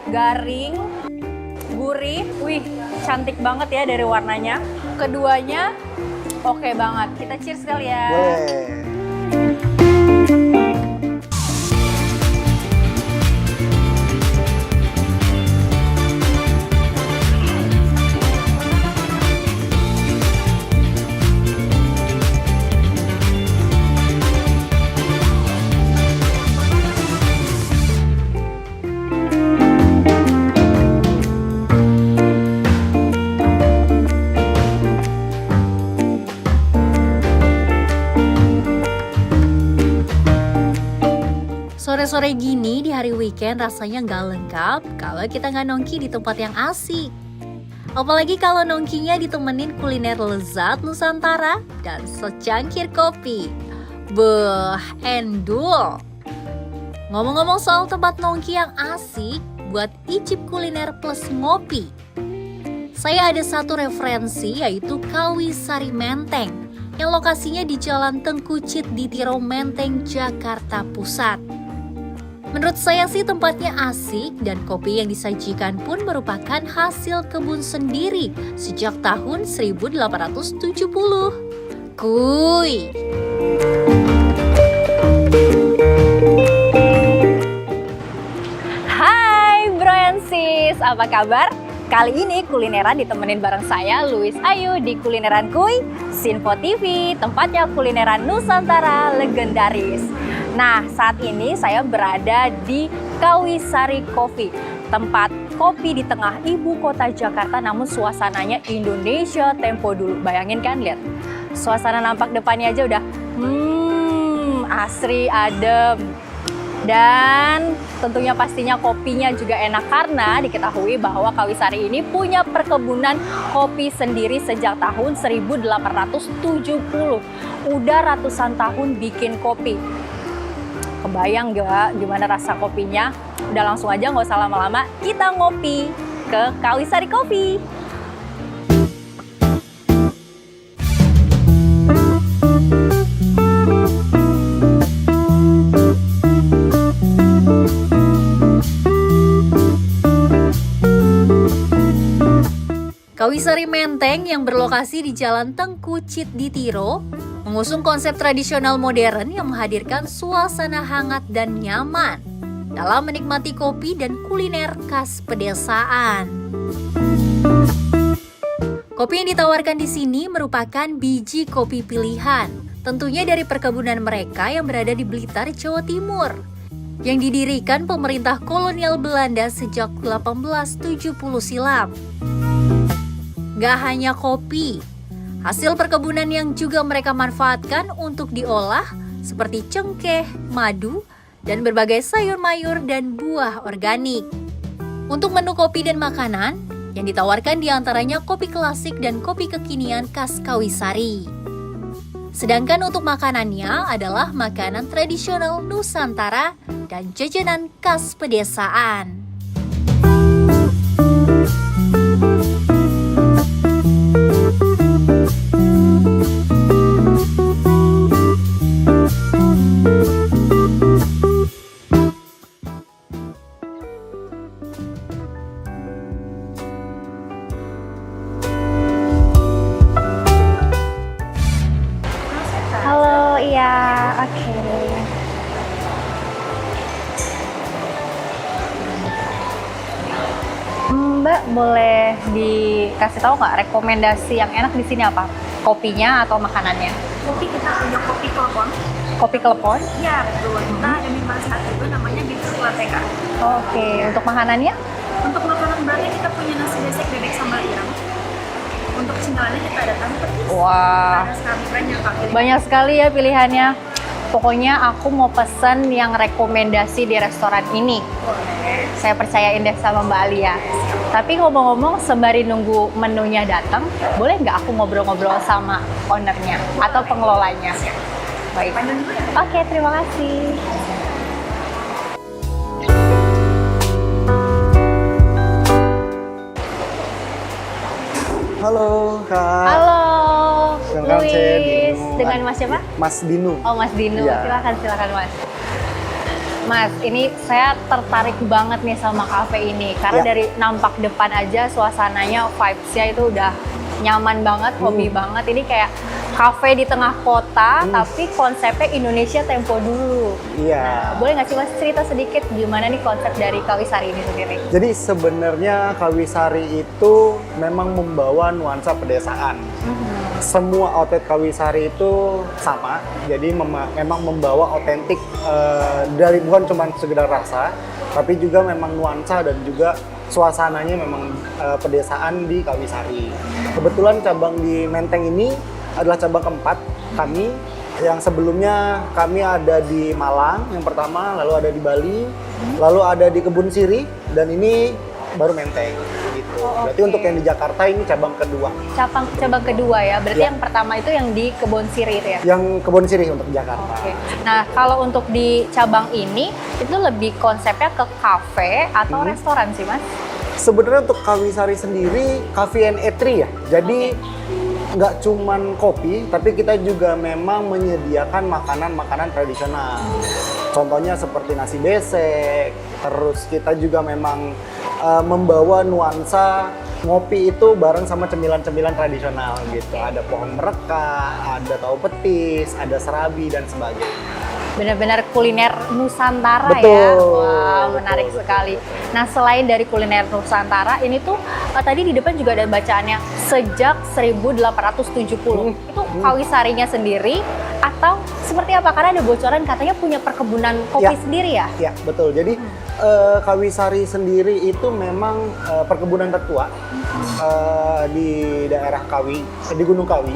garing, gurih. Wih, cantik banget ya dari warnanya. Keduanya oke banget. Kita cheers kali ya. Boleh. Sore-sore gini di hari weekend rasanya nggak lengkap kalau kita nggak nongki di tempat yang asik. Apalagi kalau nongkinya ditemenin kuliner lezat Nusantara dan secangkir kopi. Beuh, endul. Ngomong-ngomong soal tempat nongki yang asik, buat icip kuliner plus ngopi. Saya ada satu referensi yaitu Kawi Sari Menteng yang lokasinya di Jalan Tengku Cit di Tiro Menteng, Jakarta Pusat. Menurut saya sih tempatnya asik dan kopi yang disajikan pun merupakan hasil kebun sendiri sejak tahun 1870. Kuy! Hai bro and sis, apa kabar? Kali ini kulineran ditemenin bareng saya Luis Ayu di Kulineran Kuy, Sinfo TV, tempatnya kulineran Nusantara legendaris. Nah, saat ini saya berada di Kawi Sari Coffee, tempat kopi di tengah ibu kota Jakarta, namun suasananya Indonesia tempo dulu. Bayangin kan, lihat. Suasana nampak depannya aja udah asri, adem. Dan tentunya pastinya kopinya juga enak karena diketahui bahwa Kawi Sari ini punya perkebunan kopi sendiri sejak tahun 1870. Udah ratusan tahun bikin kopi. Kebayang gak gimana rasa kopinya? Udah langsung aja nggak usah lama-lama, kita ngopi ke Kawi Sari Coffee. Kawi Sari Menteng yang berlokasi di Jalan Tengku Cit di Tiro mengusung konsep tradisional modern yang menghadirkan suasana hangat dan nyaman dalam menikmati kopi dan kuliner khas pedesaan. Kopi yang ditawarkan di sini merupakan biji kopi pilihan, tentunya dari perkebunan mereka yang berada di Blitar, Jawa Timur, yang didirikan pemerintah kolonial Belanda sejak 1870 silam. Gak hanya kopi, hasil perkebunan yang juga mereka manfaatkan untuk diolah seperti cengkeh, madu, dan berbagai sayur mayur dan buah organik. Untuk menu kopi dan makanan, yang ditawarkan diantaranya kopi klasik dan kopi kekinian khas Kawi Sari. Sedangkan untuk makanannya adalah makanan tradisional Nusantara dan jajanan khas pedesaan. Halo, iya, oke. Mbak, boleh dikasih tahu nggak rekomendasi yang enak di sini apa? Kopinya atau makanannya? Kopi kita punya kopi telepon. Kopi kelepon? Ya betul. Kita ada minuman satu itu namanya bitter latte kak. Oke, untuk makanannya? Untuk makanan beratnya kita punya nasi besek bebek sambal ireng. Untuk cemilannya kita ada tahu petis. Wah, Ada sekali banyak kak. banyak sekali ya pilihannya. Pokoknya aku mau pesan yang rekomendasi di restoran ini. Boleh. Saya percayain deh sama Mbak Alia. Tapi ngomong-ngomong, sembari nunggu menunya datang, boleh nggak aku ngobrol-ngobrol sama ownernya atau pengelolanya? Baik. Panjang dulu ya. Oke, terima kasih. Halo Kak. Halo, Dengan saya Luis. Dinu. Dengan Mas siapa? Mas Dinu. Oh, Mas Dinu. Iya. Silakan Mas. Mas, ini saya tertarik banget nih sama kafe ini karena Ya. dari nampak depan aja suasananya, vibes-nya itu udah nyaman banget, hobi banget. Ini kayak kafe di tengah kota, tapi konsepnya Indonesia tempo dulu. Iya. Boleh nggak sih Mas cerita sedikit gimana nih konsep dari Kawisari ini sendiri? Jadi sebenarnya Kawisari itu memang membawa nuansa pedesaan. Semua outlet Kawisari itu sama, jadi memang membawa otentik dari bukan cuma sekedar rasa, tapi juga memang nuansa dan juga suasananya memang pedesaan di Kawisari. Kebetulan cabang di Menteng ini adalah cabang keempat kami. Yang sebelumnya kami ada di Malang yang pertama, lalu ada di Bali, lalu ada di Kebun Siri, dan ini baru Menteng gitu. Oh, Berarti oke. untuk yang di Jakarta ini cabang kedua. Cabang kedua ya, berarti Ya. yang pertama itu yang di Kebon Siri itu ya? Yang Kebun Siri untuk Jakarta. Oke. Nah, kalau untuk di cabang ini itu lebih konsepnya ke kafe atau restoran sih, Mas? Sebenarnya untuk Kawisari sendiri Cafe and Eatery ya. Jadi nggak cuman kopi, tapi kita juga memang menyediakan makanan-makanan tradisional. Contohnya seperti nasi besek. Terus kita juga memang membawa nuansa ngopi itu bareng sama cemilan-cemilan tradisional gitu. Ada pohon mereka, ada tahu petis, ada serabi dan sebagainya. Benar-benar kuliner Nusantara ya. Betul, Wah, menarik betul. sekali. Nah, selain dari kuliner Nusantara, ini tuh tadi di depan juga ada bacaannya sejak 1870. Itu Kawisarinya sendiri atau seperti apa? Karena ada bocoran katanya punya perkebunan kopi Ya. sendiri ya? Ya, betul. Jadi Kawisari sendiri itu memang perkebunan tertua di daerah Kawi, di Gunung Kawi.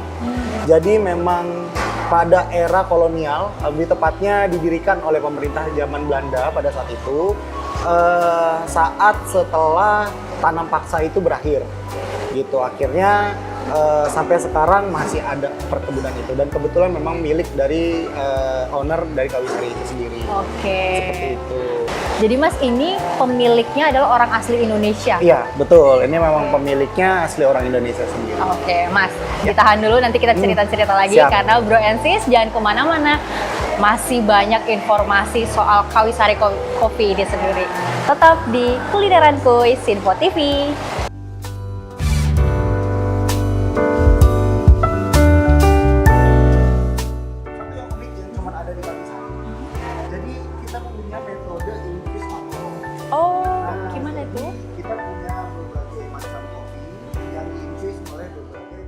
Jadi memang pada era kolonial, lebih tepatnya didirikan oleh pemerintah zaman Belanda pada saat itu, saat setelah tanam paksa itu berakhir. Gitu, akhirnya sampai sekarang masih ada perkebunan itu, dan kebetulan memang milik dari owner dari Kawisari itu sendiri. Oke. Seperti itu. Jadi Mas, ini pemiliknya adalah orang asli Indonesia? Iya, betul. Ini memang pemiliknya asli orang Indonesia sendiri. Oke, Mas, ditahan dulu, nanti kita cerita-cerita lagi. Siap. Karena Bro and Sis jangan kemana-mana, masih banyak informasi soal Kawisari Kopi ini sendiri. Tetap di Kulineran Kuy, Sinfo TV. Satu yang unik yang cuma ada di Kawisari. Jadi kita punya metode infus alkohol. Oh, Nah, gimana jadi tuh? Kita punya berbagai macam kopi yang diinfus oleh berbagai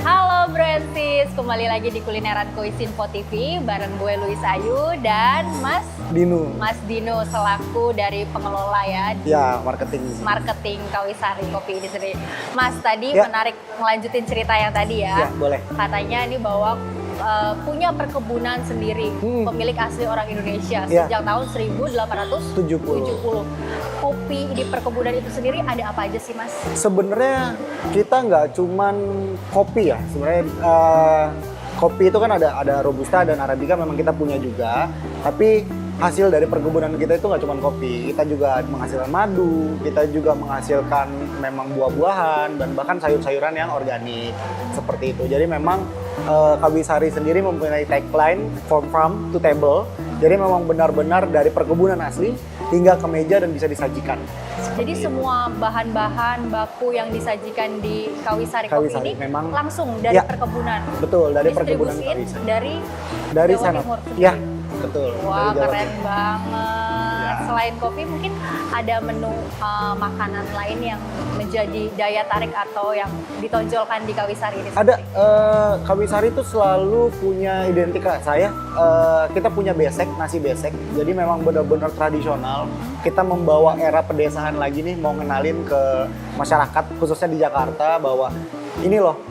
Halo Bro and Sis, kembali lagi di Kulineran Kuy Sinfo TV bareng gue Luis Ayu dan Mas Dino selaku dari pengelola ya ya marketing. marketing Kawisari Kopi ini sendiri. Mas, tadi Ya. menarik ngelanjutin cerita yang tadi ya. Ya, boleh. Katanya ini bahwa punya perkebunan sendiri, pemilik asli orang Indonesia Ya. sejak tahun 1870. Kopi di perkebunan itu sendiri ada apa aja sih, Mas? Sebenarnya kita nggak cuman kopi ya. Sebenarnya kopi itu kan ada robusta dan arabica, memang kita punya juga. Tapi hasil dari perkebunan kita itu nggak cuma kopi, kita juga menghasilkan madu, kita juga menghasilkan memang buah-buahan dan bahkan sayur-sayuran yang organik seperti itu. Jadi memang Kawisari sendiri mempunyai tagline from farm to table. Jadi memang benar-benar dari perkebunan asli hingga ke meja dan bisa disajikan. Jadi semua bahan-bahan baku yang disajikan di Kawisari Kopi Kawisari ini memang- langsung dari Ya. perkebunan. Betul, dari perkebunan Distribusiin Kawisari. dari Dari Jawa sana. Timur. Ya, betul. Wah, dari Jawa keren Timur. banget. Ya. Selain kopi mungkin ada menu makanan lain yang menjadi daya tarik atau yang ditonjolkan di Kawisari ini Ada sendiri? Kawisari itu selalu punya identitas saya. Kita punya besek, nasi besek. Jadi memang benar-benar tradisional. Kita membawa era pedesaan lagi nih, mau ngenalin ke masyarakat khususnya di Jakarta bahwa ini loh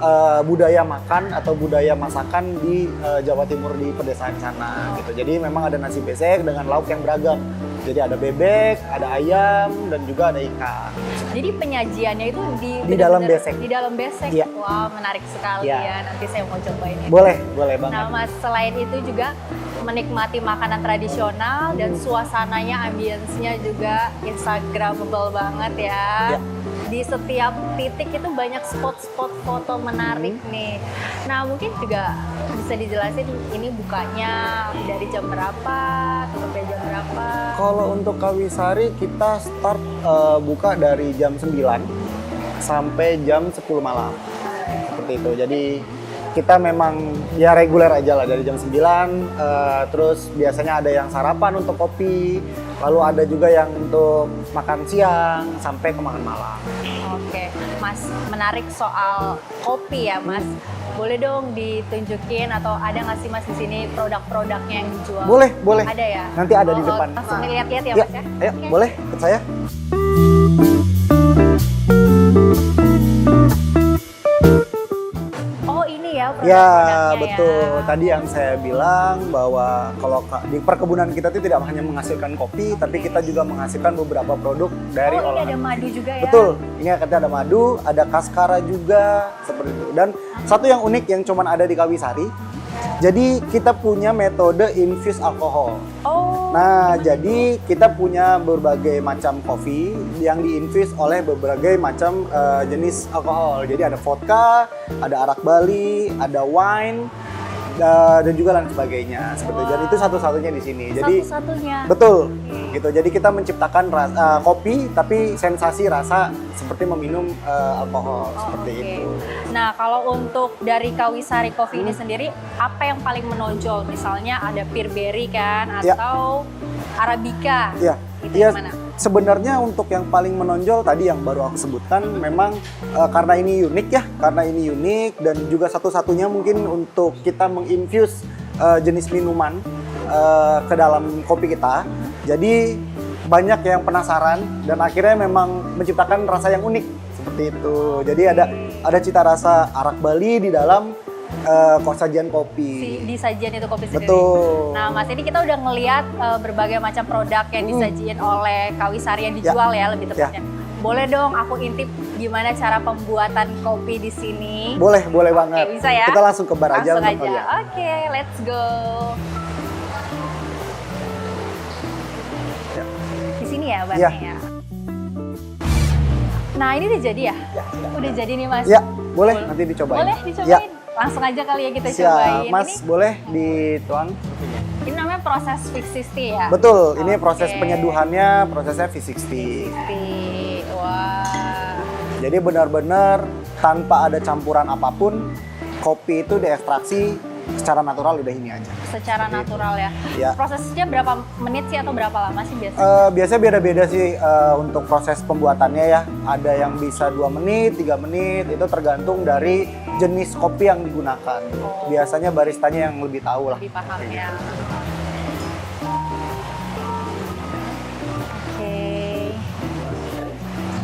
budaya makan atau budaya masakan di Jawa Timur di pedesaan sana gitu. Jadi memang ada nasi besek dengan lauk yang beragam. Jadi ada bebek, ada ayam, dan juga ada ikan. Jadi penyajiannya itu Di dalam besek. Di dalam besek. Iya. Wah, menarik sekali Iya. ya. Nanti saya mau cobain ini. Boleh banget. Nah, Mas, selain itu juga menikmati makanan tradisional dan suasananya, ambience-nya juga instagramable banget ya. Ya. Di setiap titik itu banyak spot-spot foto menarik nih. Nah, mungkin juga bisa dijelasin ini bukanya dari jam berapa, tutupnya jam berapa? Kalau untuk Kawisari kita start buka dari jam 9 sampai jam 10 malam. Seperti itu. Jadi kita memang ya reguler aja lah dari jam 9, terus biasanya ada yang sarapan untuk kopi, lalu ada juga yang untuk makan siang sampai ke makan malam. Oke, Mas, menarik soal kopi ya, Mas. Boleh dong ditunjukin atau ada nggak sih Mas di sini produk-produknya yang dijual? Boleh. Ada ya? Nanti ada di depan. Langsung dilihat-lihat ya, Ya, Mas ya? ayo, Oke. boleh ikut saya. Oh, ini ya Ya, produk-produknya betul. ya. Tadi yang saya bilang bahwa kalau di perkebunan kita itu tidak hanya menghasilkan kopi, tapi kita juga menghasilkan beberapa produk dari Oh, ini olahan ada kopi. madu juga ya? Betul. Ini katanya ada madu, ada kaskara juga, seperti itu. Dan satu yang unik yang cuman ada di Kawisari, jadi kita punya metode infuse alkohol. Oh, Nah, jadi kita punya berbagai macam kopi yang diinfuse oleh berbagai macam jenis alkohol. Jadi ada vodka, ada arak Bali, ada wine, dan juga lain sebagainya. Seperti itu. Dan itu satu-satunya di sini. Jadi satu-satunya. betul, gitu. Jadi kita menciptakan kopi, tapi sensasi rasa seperti meminum alkohol, seperti Oke. itu. Nah, kalau untuk dari Kawisari Coffee ini sendiri, apa yang paling menonjol? Misalnya ada Pearberry kan, Ya. atau Arabica. Iya, Itu iya. yang mana? Sebenarnya untuk yang paling menonjol tadi yang baru aku sebutkan memang karena ini unik ya, karena ini unik dan juga satu-satunya mungkin untuk kita menginfuse jenis minuman ke dalam kopi kita. Jadi banyak yang penasaran dan akhirnya memang menciptakan rasa yang unik seperti itu. Jadi ada cita rasa arak Bali di dalam sajian kopi. Di sajian itu kopi sendiri. Betul. Nah, Mas, ini kita udah ngeliat berbagai macam produk yang disajiin oleh Kawisari yang dijual ya, lebih tepatnya. Boleh dong aku intip gimana cara pembuatan kopi di sini? Boleh banget. Oke, bisa ya? Kita langsung ke bar aja Langsung untuk aja. ngeliat. Oke, let's go. Ya. Di sini ya barnya ya. Nah, ini udah jadi ya? Ya, Udah jadi nih, Mas. Ya, boleh nanti dicobain. Boleh dicobain. Ya. Langsung aja kali ya kita Siap, cobain. Mas, boleh dituang? Ini namanya proses V60 ya? Betul, ini proses Oke. penyeduhannya, prosesnya V60. V60. Wah. Jadi benar-benar tanpa ada campuran apapun, kopi itu diekstraksi secara natural udah ini aja. Secara natural ya. Ya. Prosesnya berapa menit sih atau berapa lama sih biasanya? Biasanya beda-beda sih untuk proses pembuatannya ya. Ada yang bisa 2 menit, 3 menit, itu tergantung dari jenis kopi yang digunakan. Oh. Biasanya baristanya yang lebih tahu lah. Lebih paham ya. Oke.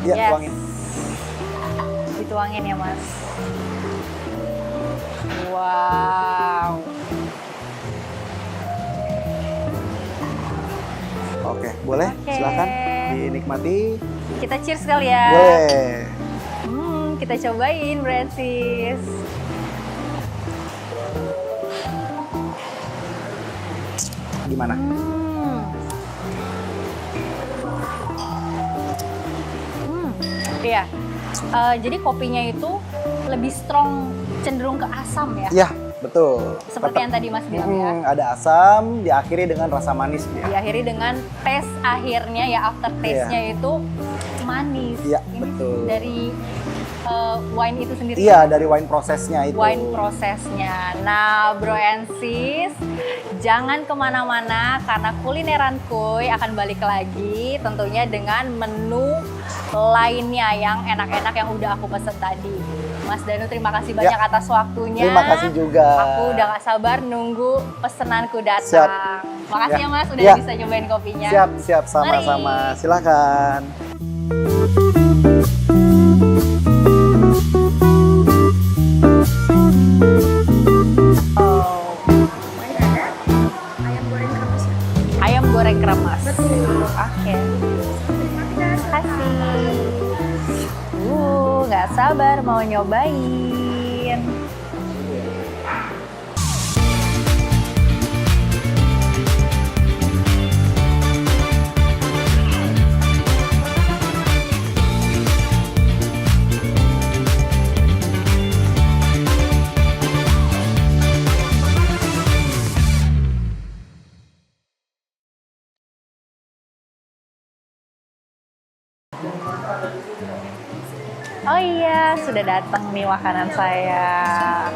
Ya, Yes. tuangin. Dituangin ya, Mas. Wow. Oke, boleh? Oke. Silakan dinikmati. Kita cheers kali ya. Boleh. Kita cobain, Francis. Gimana? Iya. Jadi kopinya itu lebih strong, cenderung ke asam ya. Ya, betul. Seperti yang tadi Mas bilang ya. Ada asam, diakhiri dengan rasa manis dia. Diakhiri dengan tes akhirnya ya, after taste-nya itu manis. Iya, Ini betul. dari wine itu sendiri. Iya, dari wine prosesnya itu. Wine prosesnya. Nah, bro and sis, jangan kemana-mana karena kulineran Kuy akan balik lagi tentunya dengan menu lainnya yang enak-enak yang udah aku pesen tadi. Mas Danu, terima kasih banyak atas waktunya. Terima kasih juga. Aku udah gak sabar nunggu pesenanku datang. Siap. Makasih ya, Mas udah Ya. bisa nyobain kopinya. Siap, sama-sama. Mari. Silakan. kasih. Nggak sabar mau nyobain. Oh iya, sudah datang nih makanan saya.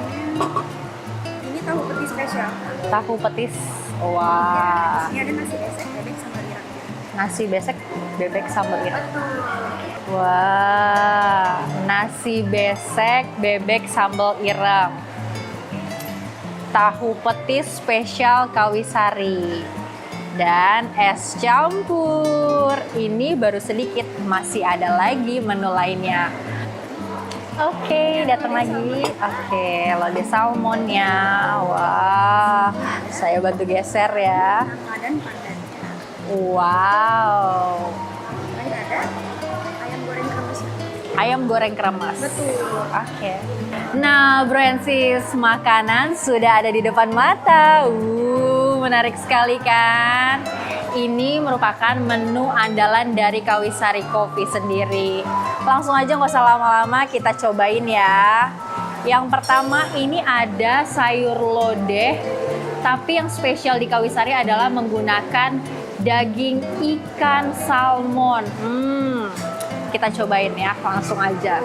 Ini tahu peti spesial. Tahu petis. Wah. Ini ada nasi besek bebek sambal ireng. Nasi besek bebek sambal ireng. Betul. Wah, nasi besek bebek sambal ireng. Tahu petis spesial Kawisari. Dan es campur. Ini baru sedikit, masih ada lagi menu lainnya. Oke, datang lagi. Oke, lode salmonnya. Wah, saya bantu geser ya. Dan pandannya. Wow, Lain ada ayam goreng kremes. ayam goreng kremes. Betul. Oke. Nah, bro and sis, makanan sudah ada di depan mata. Menarik sekali kan? Ini merupakan menu andalan dari Kawisari Coffee sendiri. Langsung aja nggak usah lama-lama, kita cobain ya. Yang pertama ini ada sayur lodeh, tapi yang spesial di Kawisari adalah menggunakan daging ikan salmon. Kita cobain ya, langsung aja.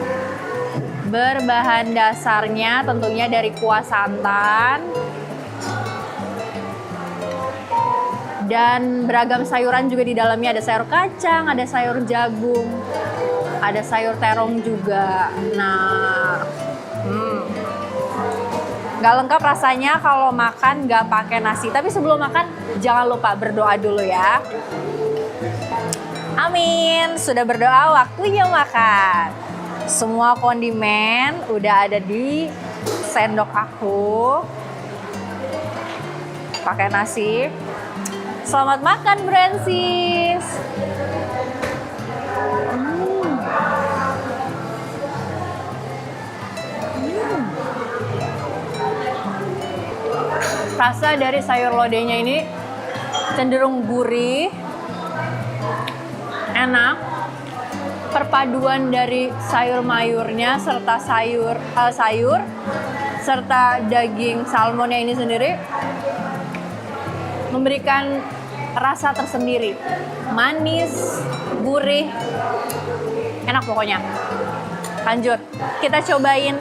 Berbahan dasarnya tentunya dari kuah santan, dan beragam sayuran juga di dalamnya. Ada sayur kacang, ada sayur jagung, ada sayur terong juga. Nah, nggak lengkap rasanya kalau makan nggak pakai nasi. Tapi sebelum makan jangan lupa berdoa dulu ya. Amin. Sudah berdoa, waktunya makan. Semua kondimen udah ada di sendok aku. Pakai nasi. Selamat makan, Bransis. Rasa dari sayur lodehnya ini cenderung gurih, enak. Perpaduan dari sayur mayurnya serta sayur serta daging salmonnya ini sendiri memberikan rasa tersendiri, manis, gurih, enak pokoknya. Lanjut, kita cobain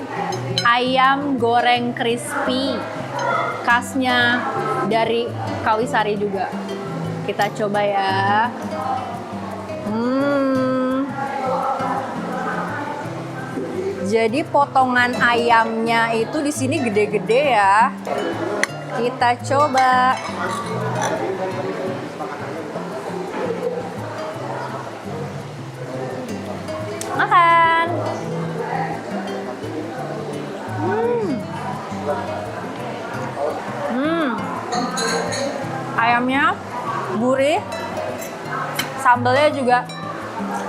ayam goreng crispy, khasnya dari Kawisari juga. Kita coba ya. Jadi potongan ayamnya itu di sini gede-gede ya. Kita coba. Makan. Ayamnya gurih, sambalnya juga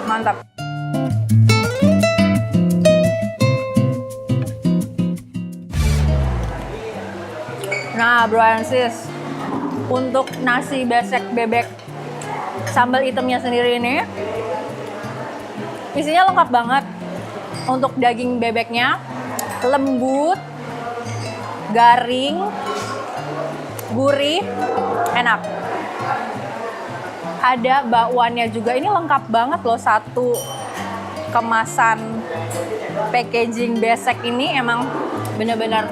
mantap. Nah, bro and sis, untuk nasi besek bebek sambal hitamnya sendiri ini isinya lengkap banget. Untuk daging bebeknya lembut, garing, gurih, enak. Ada bakwannya juga, ini lengkap banget loh, satu kemasan packaging besek ini emang bener-bener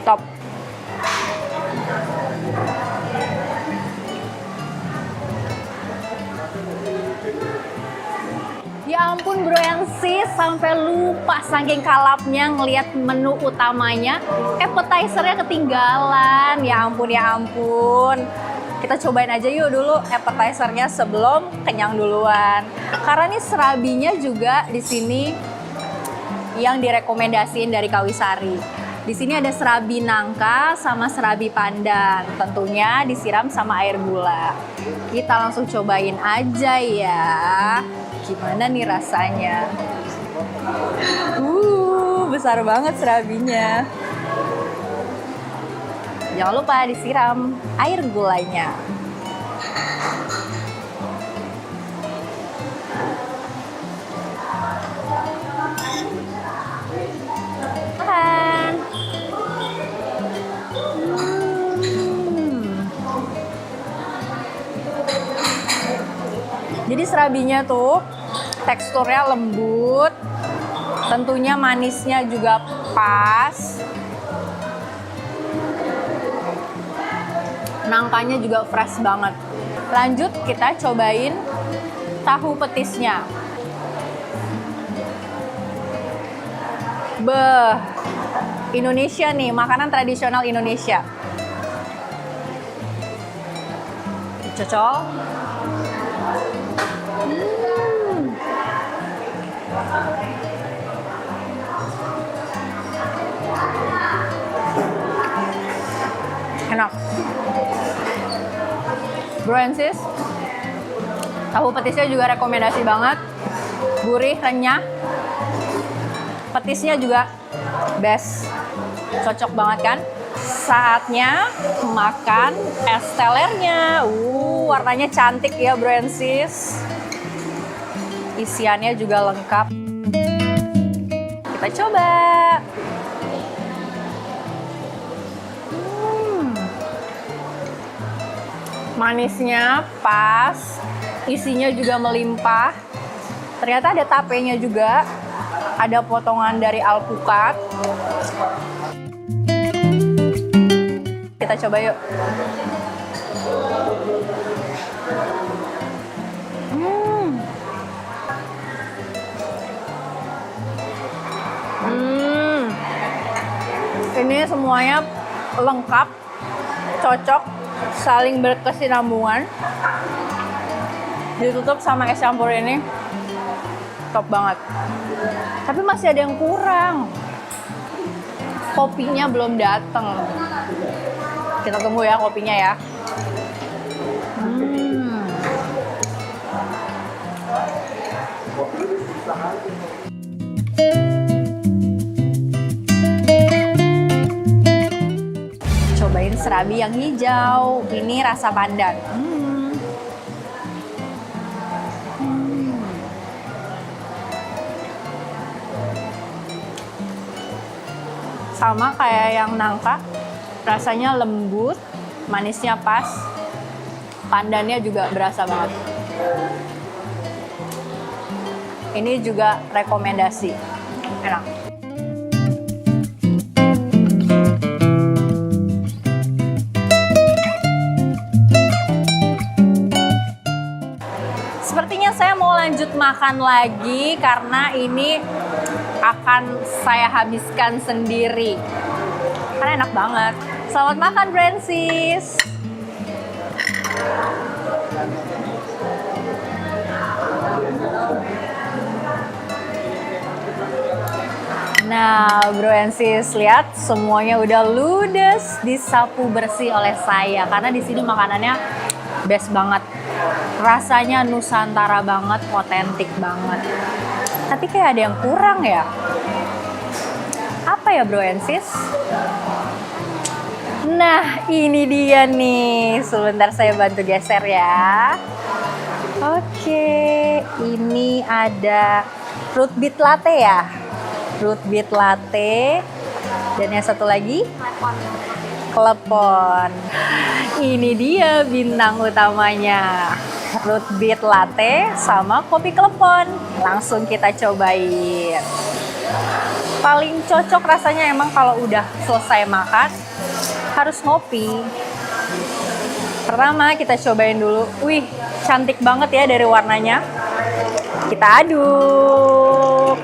top. Ya ampun bro and sis, sampai lupa saking kalapnya ngelihat menu utamanya, appetizer-nya ketinggalan. Ya ampun, ya ampun. Kita cobain aja yuk dulu appetizer-nya sebelum kenyang duluan. Karena ini serabinya juga di sini yang direkomendasiin dari Kawisari. Di sini ada serabi nangka sama serabi pandan. Tentunya disiram sama air gula. Kita langsung cobain aja ya. Gimana nih rasanya? Besar banget serabinya. Jangan lupa disiram air gulanya. Makan. Jadi serabinya tuh teksturnya lembut, tentunya manisnya juga pas. Nangkanya juga fresh banget. Lanjut kita cobain tahu petisnya. Beh, Indonesia nih, makanan tradisional Indonesia. Cocok. Enak. Bro and sis, tahu petisnya juga rekomendasi banget. Gurih, renyah. Petisnya juga best. Cocok banget kan? Saatnya makan es telernya. Warnanya cantik ya bro and sis. Isiannya juga lengkap. Kita coba. Manisnya pas, isinya juga melimpah. Ternyata ada tapenya juga, ada potongan dari alpukat. Kita coba yuk. Ini semuanya lengkap, cocok, saling berkesinambungan. Ditutup sama es campur ini, top banget. Tapi masih ada yang kurang. Kopinya belum datang. Kita tunggu ya kopinya ya. Cobain serabi yang hijau. Ini rasa pandan. Sama kayak yang nangka, rasanya lembut, manisnya pas, pandannya juga berasa banget. Ini juga rekomendasi, enak. Sepertinya saya mau lanjut makan lagi karena ini akan saya habiskan sendiri. Karena enak banget. Selamat makan, Francis. Nah, bro and sis, lihat semuanya udah ludes, disapu bersih oleh saya. Karena di sini makanannya best banget. Rasanya Nusantara banget, otentik banget. Tapi kayak ada yang kurang ya. Apa ya bro and sis? Nah, ini dia nih. Sebentar saya bantu geser ya. Oke, ini ada fruit beet latte ya. Fruit beet latte. Dan yang satu lagi? Klepon. Ini dia bintang utamanya. Fruit beet latte sama kopi klepon. Langsung kita cobain. Paling cocok rasanya emang kalau udah selesai makan harus ngopi. Pertama kita cobain dulu. Wih, cantik banget ya dari warnanya. Kita aduk.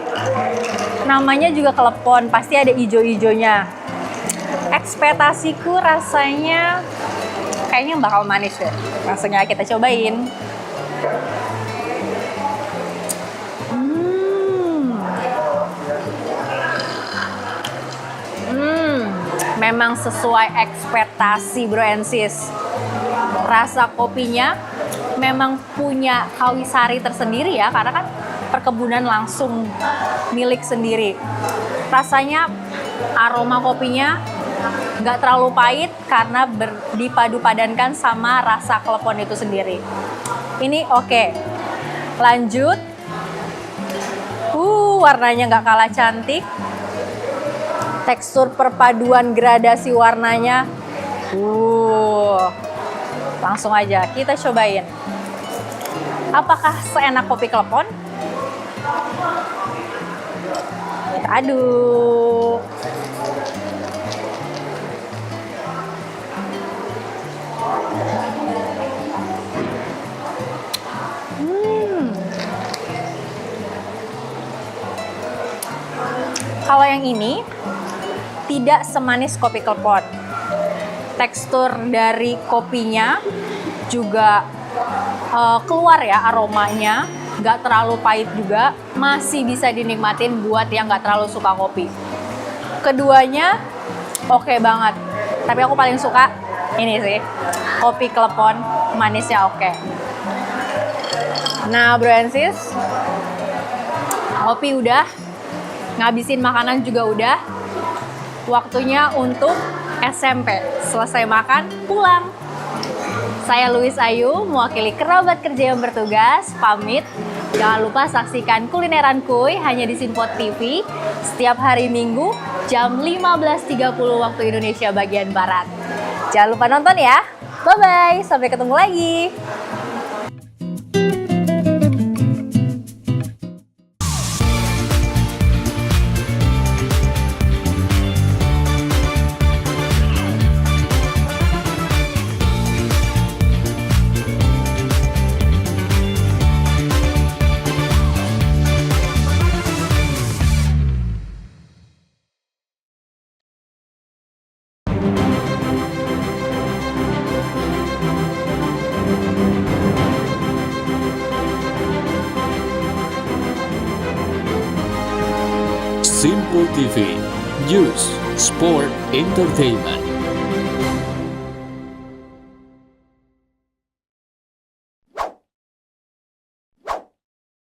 Namanya juga klepon, pasti ada ijo-ijonya. Ekspektasiku rasanya kayaknya bakal manis deh. Langsung aja kita cobain. memang sesuai ekspektasi bro and sis. Rasa kopinya memang punya Kawisari tersendiri ya, karena kan perkebunan langsung milik sendiri. Rasanya aroma kopinya nggak terlalu pahit karena dipadu padankan sama rasa klepon itu sendiri. Ini oke. Lanjut. Warnanya nggak kalah cantik. Tekstur perpaduan gradasi warnanya. Langsung aja kita cobain. Apakah seenak kopi klepon? Kita aduk. Kalau yang ini tidak semanis kopi klepon. Tekstur dari kopinya juga keluar ya aromanya, nggak terlalu pahit juga, masih bisa dinikmatin buat yang nggak terlalu suka kopi. Keduanya oke banget, tapi aku paling suka ini sih, kopi klepon manisnya oke. Nah bro and sis, kopi udah, ngabisin makanan juga udah, waktunya untuk SMP. Selesai makan, pulang. Saya Luis Ayu, mewakili kerabat kerja yang bertugas, pamit. Jangan lupa saksikan Kulineran Kuy hanya di Sinpot TV setiap hari Minggu jam 15.30 waktu Indonesia bagian Barat. Jangan lupa nonton ya. Bye-bye, sampai ketemu lagi. Simple TV, News, Sport, Entertainment.